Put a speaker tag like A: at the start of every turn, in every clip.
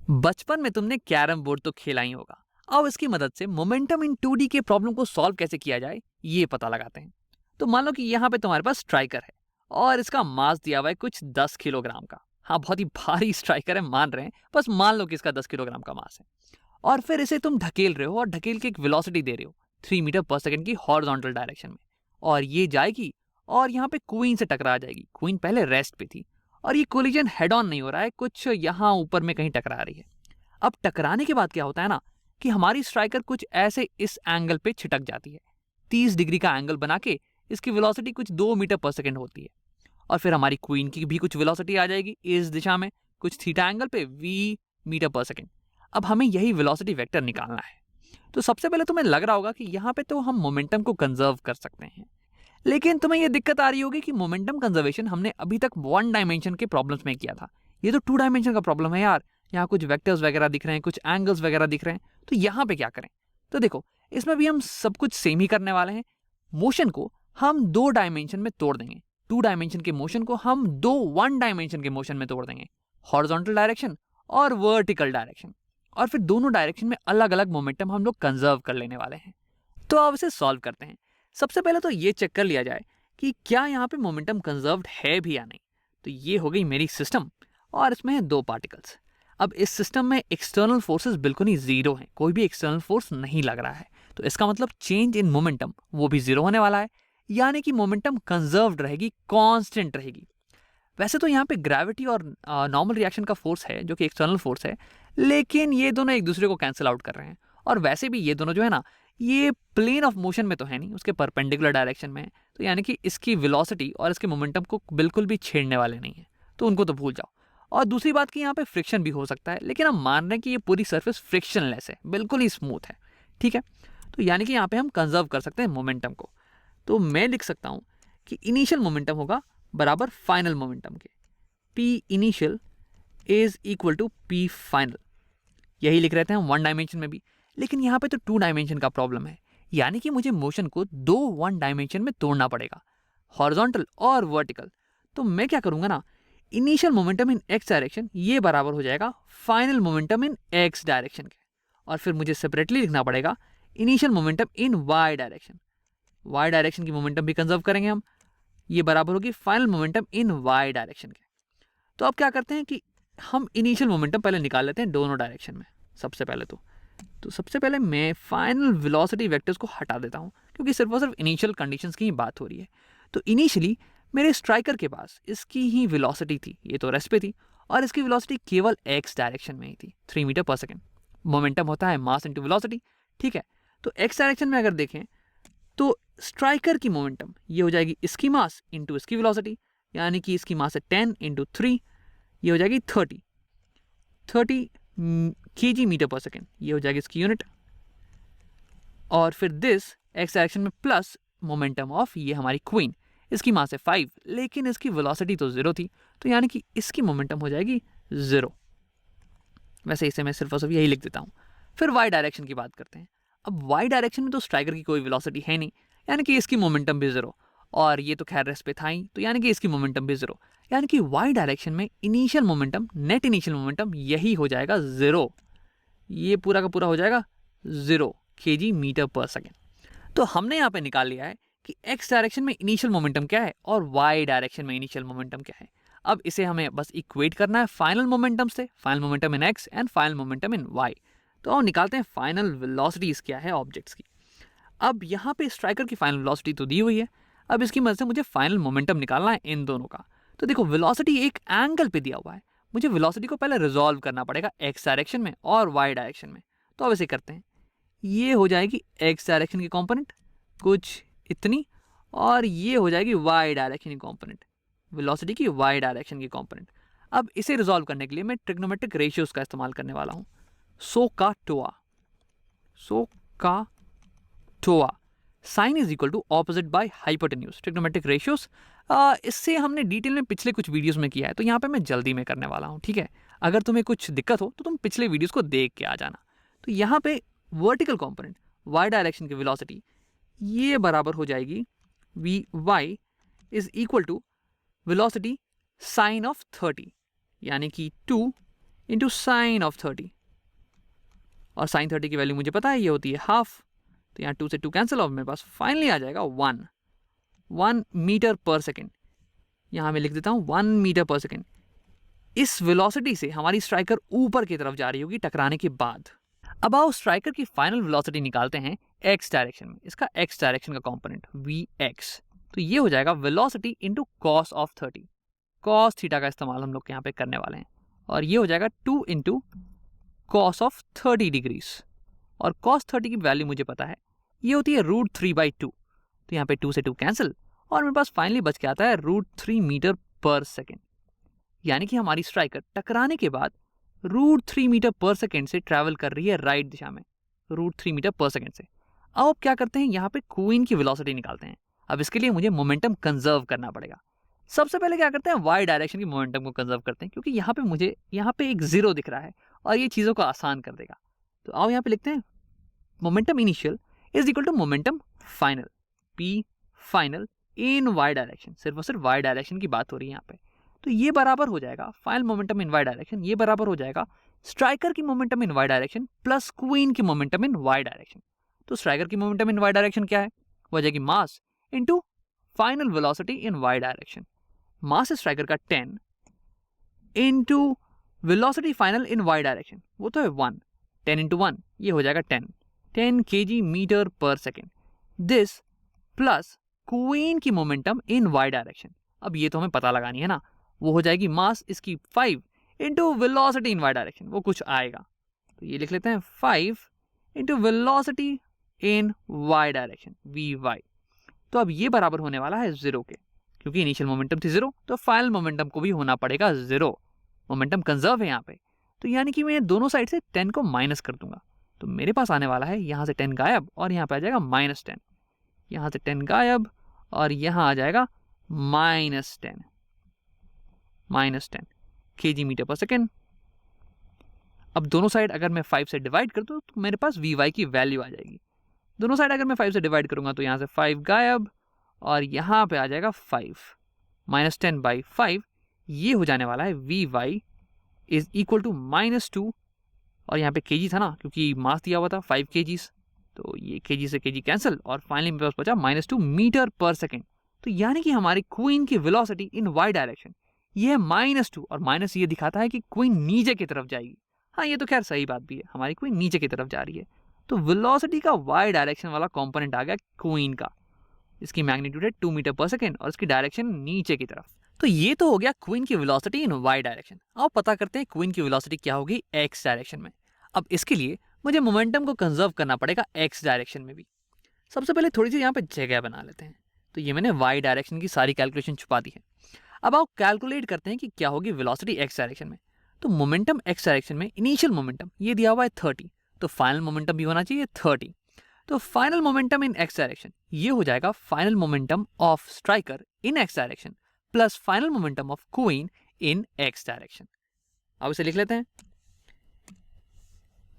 A: बचपन में तुमने कैरम बोर्ड तो खेला ही होगा। अब इसकी मदद से मोमेंटम इन 2D के प्रॉब्लम को सॉल्व कैसे किया जाए ये पता लगाते हैं। तो मान लो कि यहाँ पे तुम्हारे पास स्ट्राइकर है और इसका मास दिया हुआ है कुछ 10 किलोग्राम का। हाँ, बहुत ही भारी स्ट्राइकर है, मान रहे हैं, बस मान लो कि इसका 10 किलोग्राम का मास है। और फिर इसे तुम ढकेल रहे हो और ढकेल के एक वेलोसिटी दे रहे हो 3 मीटर पर सेकेंड की हॉरिजॉन्टल डायरेक्शन में। और ये जाएगी और यहाँ पे क्वीन से टकरा जाएगी। क्वीन पहले रेस्ट पे थी और ये कोलिजन हेड ऑन नहीं हो रहा है, कुछ यहाँ ऊपर में कहीं टकरा रही है। अब टकराने के बाद क्या होता है ना कि हमारी स्ट्राइकर कुछ ऐसे इस एंगल पे छिटक जाती है। 30 डिग्री का एंगल बना के इसकी वेलोसिटी कुछ 2 मीटर पर सेकेंड होती है। और फिर हमारी क्वीन की भी कुछ वेलोसिटी आ जाएगी इस दिशा में, कुछ थीटा एंगल पे v मीटर पर सेकेंड। अब हमें यही वेलोसिटी वेक्टर निकालना है। तो सबसे पहले तुम्हें लग रहा होगा कि यहाँ पे तो हम मोमेंटम को कंजर्व कर सकते हैं, लेकिन तुम्हें यह दिक्कत आ रही होगी कि मोमेंटम कंजर्वेशन हमने अभी तक 1 डायमेंशन के प्रॉब्लम्स में किया था। ये तो 2 डायमेंशन का प्रॉब्लम है यार। यहाँ कुछ वेक्टर्स वगैरह दिख रहे हैं, कुछ एंगल्स वगैरह दिख रहे हैं, तो यहाँ पे क्या करें? तो देखो, इसमें भी हम सब कुछ सेम ही करने वाले हैं। मोशन को हम 2 डायमेंशन में तोड़ देंगे। 2 डायमेंशन के मोशन को हम 1 डायमेंशन के मोशन में तोड़ देंगे, हॉरिजॉन्टल डायरेक्शन और वर्टिकल डायरेक्शन। और फिर दोनों डायरेक्शन में अलग अलग मोमेंटम हम लोग कंजर्व कर लेने वाले हैं। तो अब इसे सॉल्व करते हैं। सबसे पहले तो ये चेक कर लिया जाए कि क्या यहाँ पे मोमेंटम कंजर्व्ड है भी या नहीं। तो ये हो गई मेरी सिस्टम और इसमें है 2 पार्टिकल्स। अब इस सिस्टम में एक्सटर्नल फोर्सेस बिल्कुल ही जीरो हैं, कोई भी एक्सटर्नल फोर्स नहीं लग रहा है। तो इसका मतलब चेंज इन मोमेंटम वो भी जीरो होने वाला है, यानी कि मोमेंटम कंजर्व्ड रहेगी, कांस्टेंट रहेगी। वैसे तो यहाँ पे ग्रेविटी और नॉर्मल रिएक्शन का फोर्स है जो कि एक्सटर्नल फोर्स है, लेकिन ये दोनों एक दूसरे को कैंसिल आउट कर रहे हैं। और वैसे भी ये दोनों जो है ना, ये प्लेन ऑफ मोशन में तो है नहीं, उसके परपेंडिकुलर डायरेक्शन में है। तो यानी कि इसकी वेलोसिटी और इसके मोमेंटम को बिल्कुल भी छेड़ने वाले नहीं है, तो उनको तो भूल जाओ। और दूसरी बात कि यहाँ पे फ्रिक्शन भी हो सकता है, लेकिन हम मान रहे हैं कि ये पूरी सरफेस फ्रिक्शनलेस है, बिल्कुल ही स्मूथ है। ठीक है, तो यानी कि यहाँ पे हम कंजर्व कर सकते हैं मोमेंटम को। तो मैं लिख सकता हूँ कि इनिशियल मोमेंटम होगा बराबर फाइनल मोमेंटम के। P initial is equal to P final. यही लिख रहे थे हम 1 डायमेंशन में भी, लेकिन यहाँ पे तो 2 डायमेंशन का प्रॉब्लम है, यानी कि मुझे मोशन को 1 डायमेंशन में तोड़ना पड़ेगा, हॉरिजॉन्टल और वर्टिकल। तो मैं क्या करूँगा ना, initial momentum in x direction ये बराबर हो जाएगा final momentum in x direction के। और फिर मुझे सेपरेटली लिखना पड़ेगा initial momentum in Y direction. Y direction की मोमेंटम भी कंजर्व करेंगे हम, ये बराबर होगी final momentum in Y direction के। तो अब क्या करते हैं कि हम इनिशियल मोमेंटम पहले निकाल लेते हैं दोनों डायरेक्शन में। सबसे पहले तो सबसे पहले मैं फाइनल वेलोसिटी वेक्टर्स को हटा देता हूँ, क्योंकि सिर्फ और सिर्फ इनिशियल कंडीशंस की ही बात हो रही है। तो इनिशियली मेरे स्ट्राइकर के पास इसकी ही वेलोसिटी थी, ये तो रेस्ट पे थी, और इसकी वेलोसिटी केवल एक्स डायरेक्शन में ही थी, 3 मीटर पर सेकेंड। मोमेंटम होता है मास इंटू वेलोसिटी, ठीक है। तो एक्स डायरेक्शन में अगर देखें तो स्ट्राइकर की मोमेंटम ये हो जाएगी इसकी मास इंटू इसकी वेलोसिटी, यानी कि इसकी मास है 10 इंटू 3, ये हो जाएगी 30 kg/मीटर/सेकेंड, ये हो जाएगी इसकी यूनिट। और फिर दिस एक्स डायरेक्शन में प्लस मोमेंटम ऑफ ये हमारी क्वीन, इसकी मास है 5, लेकिन इसकी वेलोसिटी तो 0 थी, तो यानी कि इसकी मोमेंटम हो जाएगी 0। वैसे इसे मैं सिर्फ और सिर्फ यही लिख देता हूँ। फिर वाई डायरेक्शन की बात करते हैं। अब वाई डायरेक्शन में तो स्ट्राइकर की कोई वेलोसिटी है नहीं, यानी कि इसकी मोमेंटम भी 0, और ये तो खैर रेस्ट पे था ही, तो यानी कि इसकी मोमेंटम भी 0। यानी कि वाई डायरेक्शन में initial momentum, net initial momentum यही हो जाएगा 0। ये पूरा का पूरा हो जाएगा 0 kg/मीटर/सेकेंड। तो हमने यहाँ पे निकाल लिया है कि एक्स डायरेक्शन में इनिशियल मोमेंटम क्या है और वाई डायरेक्शन में इनिशियल मोमेंटम क्या है। अब इसे हमें बस इक्वेट करना है फाइनल मोमेंटम से, final momentum in X and final momentum in Y. तो हम निकालते हैं फाइनल वेलोसिटीज क्या है ऑब्जेक्ट्स की। अब यहाँ पे स्ट्राइकर की फाइनल वेलोसिटी तो दी हुई है, अब इसकी मदद से मुझे फाइनल मोमेंटम निकालना है इन दोनों का। तो देखो, वेलोसिटी एक एंगल पे दिया हुआ है, मुझे वेलोसिटी को पहले रिजॉल्व करना पड़ेगा एक्स डायरेक्शन में और वाई डायरेक्शन में। तो अब इसे करते हैं, ये हो जाएगी एक्स डायरेक्शन की कॉम्पोनेंट कुछ इतनी, और ये हो जाएगी वाई डायरेक्शन की कॉम्पोनेंट, वेलोसिटी की वाई डायरेक्शन की कॉम्पोनेंट। अब इसे रिजॉल्व करने के लिए मैं ट्रिग्नोमेट्रिक रेशियोज का इस्तेमाल करने वाला हूँ। सो का टोआ sine is equal to opposite by hypotenuse, trigonometric ratios. इससे हमने डिटेल में पिछले कुछ वीडियोस में किया है, तो यहाँ पे मैं जल्दी में करने वाला हूँ, ठीक है। अगर तुम्हें कुछ दिक्कत हो तो तुम पिछले वीडियोस को देख के आ जाना। तो यहाँ पे वर्टिकल कॉम्पोनेंट वाई डायरेक्शन की वेलोसिटी ये बराबर हो जाएगी V Y is equal to velocity sine of 30, यानी कि 2 इंटू साइन ऑफ 30, और साइन 30 की वैल्यू मुझे पता है ये होती है हाफ, तो यहाँ 2 से 2 कैंसिल ऑफ, मेरे पास फाइनली आ जाएगा 1 मीटर पर सेकेंड। यहाँ मैं लिख देता हूँ 1 मीटर पर सेकेंड। इस वेलोसिटी से हमारी स्ट्राइकर ऊपर की तरफ जा रही होगी टकराने के बाद। अब आओ स्ट्राइकर की फाइनल वेलोसिटी निकालते हैं एक्स डायरेक्शन में। इसका एक्स डायरेक्शन का कंपोनेंट Vx, तो ये हो जाएगा velocity into cos of 30। Cos theta का इस्तेमाल हम लोग यहाँ पे करने वाले हैं, और ये हो जाएगा 2 इंटू कॉस ऑफ 30 डिग्रीज, और कॉस 30 की वैल्यू मुझे पता है ये होती है √3/2, तो यहाँ पे 2 से 2 कैंसिल, और मेरे पास फाइनली बच के आता है √3 मीटर पर सेकेंड। यानी कि हमारी स्ट्राइकर टकराने के बाद √3 मीटर पर सेकेंड से ट्रैवल कर रही है राइट दिशा में, √3 मीटर पर सेकेंड से। अब क्या करते हैं, यहाँ पे क्वीन की वेलोसिटी निकालते हैं। अब इसके लिए मुझे मोमेंटम कंजर्व करना पड़ेगा। सबसे पहले क्या करते हैं, वाई डायरेक्शन की मोमेंटम को कंजर्व करते हैं, क्योंकि यहाँ पे मुझे यहाँ पे एक 0 दिख रहा है और ये चीज़ों को आसान कर देगा। तो आओ यहाँ पे लिखते हैं momentum initial is equal to momentum final, P final in Y direction. सिर्फ और सिर्फ वाई डायरेक्शन की बात हो रही है यहाँ पे, तो ये बराबर हो जाएगा final momentum in Y direction, ये बराबर हो जाएगा स्ट्राइकर की momentum in Y direction plus queen की मोमेंटम इन वाई डायरेक्शन। तो स्ट्राइकर की मोमेंटम इन वाई डायरेक्शन क्या है, वो जाएगी mass into final velocity in Y direction. Mass striker का 10 into velocity final in Y direction, वो तो है 1, 10 इंटू 1 ये हो जाएगा 10 kg metre per second, this plus queen की मोमेंटम इन वाई डायरेक्शन। अब ये तो हमें पता लगानी है ना, वो हो जाएगी मास इसकी 5 into velocity in Y direction, वो कुछ आएगा, तो ये लिख लेते हैं 5 into velocity in Y direction Vy। तो अब ये बराबर होने वाला है 0 के, क्योंकि इनिशियल मोमेंटम थी 0, तो फाइनल मोमेंटम को भी होना पड़ेगा 0। मोमेंटम कंजर्व है यहाँ पे, तो यानी कि मैं दोनों साइड से 10 को माइनस कर दूंगा, तो मेरे पास आने वाला है यहाँ से 10 गायब और यहाँ पे आ जाएगा -10, यहाँ से 10 गायब और यहाँ आ जाएगा -10 kg मीटर पर सेकेंड। अब दोनों साइड अगर मैं 5 से डिवाइड कर दूँ तो मेरे पास Vy की वैल्यू आ जाएगी। दोनों साइड अगर मैं 5 से डिवाइड करूंगा तो यहाँ से 5 गायब और यहाँ पे आ जाएगा 5, -10/5, ये हो जाने वाला है Vy इज इक्वल टू -2, और यहाँ पे kg था ना, क्योंकि मास दिया हुआ था 5 kgs, तो ये kg से kg कैंसिल और फाइनली मेरे पास बचा -2 मीटर पर सेकेंड। तो यानी कि हमारी क्वीन की वेलोसिटी इन वाई डायरेक्शन ये है -2, और माइनस ये दिखाता है कि क्वीन नीचे की तरफ जाएगी। हाँ, ये तो खैर सही बात भी है, हमारी क्वीन नीचे की तरफ जा रही है, तो वेलोसिटी का वाई डायरेक्शन वाला कंपोनेंट आ गया क्वीन का। इसकी मैग्नीट्यूड है 2 मीटर पर सेकेंड और इसकी डायरेक्शन नीचे की तरफ। तो ये तो हो गया क्वीन की वेलोसिटी इन वाई डायरेक्शन। अब पता करते हैं क्वीन की वेलोसिटी क्या होगी एक्स डायरेक्शन में। अब इसके लिए मुझे मोमेंटम को कंजर्व करना पड़ेगा एक्स डायरेक्शन में भी। सबसे पहले थोड़ी सी यहाँ पे जगह बना लेते हैं, तो ये मैंने वाई डायरेक्शन की सारी कैलकुलेशन छुपा दी है। अब आप कैलकुलेट करते हैं कि क्या होगी वेलोसिटी एक्स डायरेक्शन में। तो मोमेंटम एक्स डायरेक्शन में इनिशियल मोमेंटम ये दिया हुआ है 30, तो फाइनल मोमेंटम भी होना चाहिए 30। तो final momentum in x direction ये हो जाएगा final momentum of striker in x direction plus final momentum of queen in x direction. अब इसे लिख लेते हैं,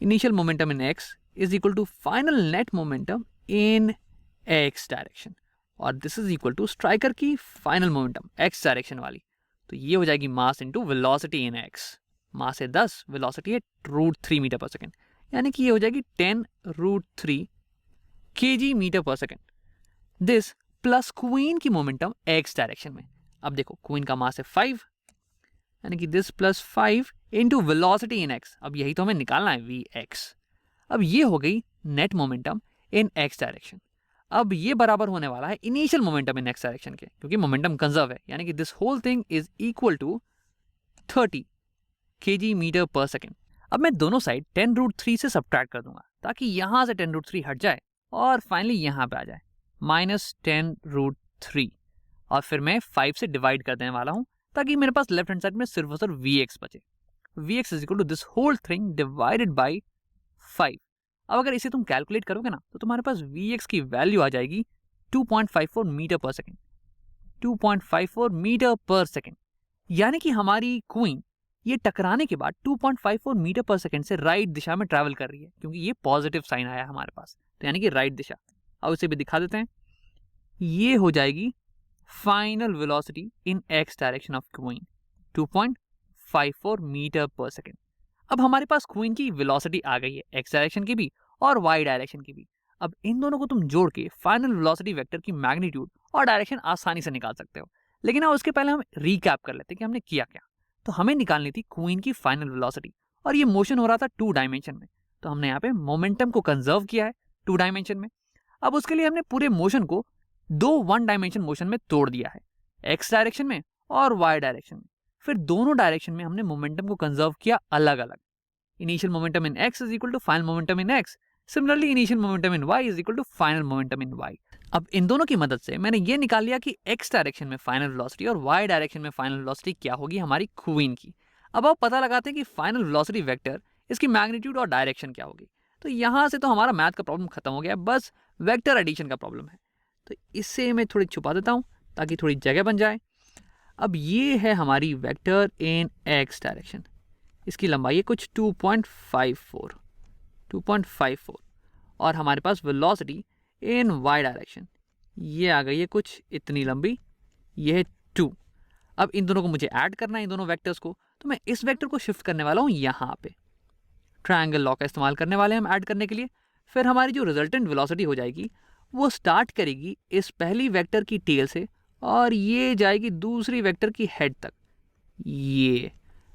A: initial momentum in x is equal to final net momentum in x direction, और this is equal to striker की final momentum x direction वाली, तो ये हो जाएगी mass into velocity in x. Mass है 10, वेलोसिटी है √3 मीटर पर सेकेंड, यानी कि ये हो जाएगी 10√3 kg metre per second, this plus queen की मोमेंटम एक्स डायरेक्शन में। अब देखो क्वीन का मास है 5, यानी कि this plus 5 into velocity in x. अब यही तो हमें निकालना है Vx। अब ये हो गई net momentum in x direction. अब ये बराबर होने वाला है initial momentum in x direction के, क्योंकि मोमेंटम कंजर्व है, यानी कि this whole thing is equal to 30 kg metre per second. अब मैं दोनों साइड 10√3 से सब्ट्रैक्ट कर दूंगा, ताकि यहां से 10√3 हट जाए और फाइनली यहां पे आ जाए -10√3, और फिर मैं 5 से डिवाइड कर देने वाला हूं, ताकि मेरे पास लेफ्ट हैंड साइड में सिर्फ और सिर्फ Vx बचे। Vx is equal to this whole thing divided by 5। अब अगर इसे तुम कैलकुलेट करोगे ना, तो तुम्हारे पास Vx की वैल्यू आ जाएगी 2.54 metre per second, 2.54 metre per second. यानी कि हमारी क्वीन ये टकराने के बाद 2.54 मीटर पर सेकेंड से राइट दिशा में ट्रैवल कर रही है, क्योंकि ये पॉजिटिव साइन आया हमारे पास, तो यानी कि राइट दिशा। अब इसे भी दिखा देते हैं, ये हो जाएगी final velocity in x direction of queen 2.54 metre per second. अब हमारे पास क्वीन की वेलोसिटी आ गई है एक्स डायरेक्शन की भी और वाई डायरेक्शन की भी। अब इन दोनों को तुम जोड़ के फाइनल वेलोसिटी वेक्टर की मैग्नीट्यूड और डायरेक्शन आसानी से निकाल सकते हो। लेकिन अब उसके पहले हम रीकैप कर लेते हैं कि हमने किया क्या। तो हमें निकालनी थी क्वीन की फाइनल वेलोसिटी और ये मोशन हो रहा था 2 डायमेंशन में। तो हमने यहाँ पे मोमेंटम को कंजर्व किया है 2 डायमेंशन में। अब उसके लिए हमने पूरे मोशन को 2 1 डायमेंशन मोशन में तोड़ दिया है, एक्स डायरेक्शन में और वाई डायरेक्शन में। फिर दोनों डायरेक्शन में हमने मोमेंटम को कंजर्व किया अलग अलग। Initial momentum in x is equal to final momentum in x। Similarly initial momentum in y is equal to final momentum in y। अब इन दोनों की मदद से मैंने ये निकाल लिया कि x डायरेक्शन में फाइनल वेलोसिटी और y डायरेक्शन में फाइनल वेलोसिटी क्या होगी हमारी क्वीन की। अब आप पता लगाते हैं कि फाइनल वेलोसिटी वेक्टर, इसकी मैग्नीट्यूड और डायरेक्शन क्या होगी। तो यहाँ से तो हमारा मैथ का प्रॉब्लम खत्म हो गया, बस वेक्टर एडिशन का प्रॉब्लम है। तो इससे मैं थोड़ी छुपा देता हूँ ताकि थोड़ी जगह बन जाए। अब ये है हमारी वेक्टर इन x डायरेक्शन, इसकी लंबाई है कुछ 2.54 और हमारे पास वेलोसिटी इन y डायरेक्शन ये आ गई है कुछ इतनी लंबी, ये है 2। अब इन दोनों को मुझे ऐड करना है, इन दोनों वेक्टर्स को। तो मैं इस वेक्टर को शिफ्ट करने वाला हूँ यहाँ पे, ट्रायंगल लॉ का इस्तेमाल करने वाले हैं हम ऐड करने के लिए। फिर हमारी जो रिजल्टेंट वेलोसिटी हो जाएगी वो स्टार्ट करेगी इस पहली वेक्टर की टेल से और ये जाएगी दूसरी वेक्टर की हेड तक, ये,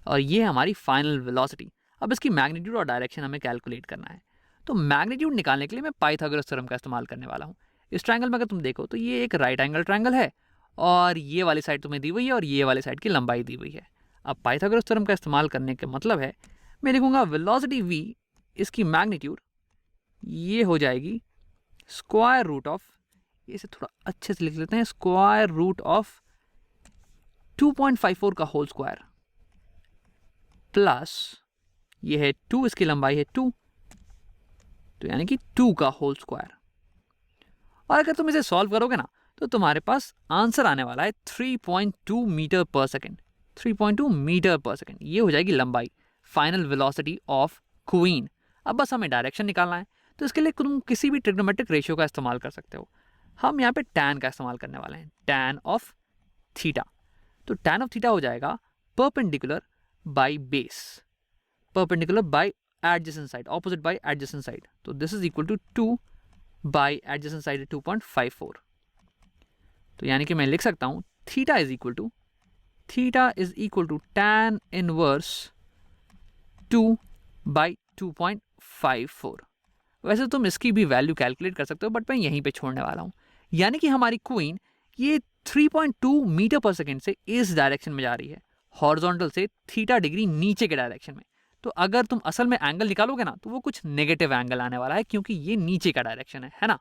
A: और ये हमारी फाइनल वेलोसिटी। अब इसकी मैग्नीट्यूड और डायरेक्शन हमें कैलकुलेट करना है। तो मैग्नीट्यूड निकालने के लिए मैं पाइथागोरस थ्योरम का इस्तेमाल करने वाला हूँ। इस ट्रायंगल में अगर तुम देखो तो ये एक राइट एंगल ट्रायंगल है और ये वाली साइड तुम्हें दी हुई है और ये वाली साइड की लंबाई दी हुई है। अब पाइथागोरस थ्योरम का इस्तेमाल करने का मतलब है मैं लिखूंगा वेलोसिटी v, इसकी मैग्नीट्यूड ये हो जाएगी स्क्वायर रूट ऑफ, इसे थोड़ा अच्छे से लिख लेते हैं, स्क्वायर रूट ऑफ 2.54 का होल स्क्वायर प्लस ये है 2, इसकी लंबाई है 2, तो यानी कि 2 का होल स्क्वायर। और अगर तुम इसे सॉल्व करोगे ना तो तुम्हारे पास आंसर आने वाला है 3.2 metre per second. 3.2 metre per second ये हो जाएगी लंबाई, फाइनल वेलोसिटी ऑफ क्वीन। अब बस हमें डायरेक्शन निकालना है। तो इसके लिए तुम किसी भी ट्रिग्नोमेट्रिक रेशियो का इस्तेमाल कर सकते हो। हम यहाँ पे टैन का इस्तेमाल करने वाले हैं, टैन ऑफ थीटा। तो टैन ऑफ थीटा हो जाएगा perpendicular by base, perpendicular by adjacent side, opposite by adjacent side. तो this is equal to 2 by adjacent side 2.54। तो यानी कि मैं लिख सकता हूँ theta is equal to tan inverse 2 by 2.54। वैसे तुम इसकी भी वैल्यू कैलकुलेट कर सकते हो बट मैं यहीं पे छोड़ने वाला हूँ। यानी कि हमारी क्वीन ये 3.2 मीटर पर सेकेंड से इस डायरेक्शन में जा रही है, हॉरिजॉन्टल से थीटा डिग्री नीचे के डायरेक्शन में। तो अगर तुम असल में एंगल निकालोगे ना तो वो कुछ नेगेटिव एंगल आने वाला है क्योंकि ये नीचे का डायरेक्शन है ना।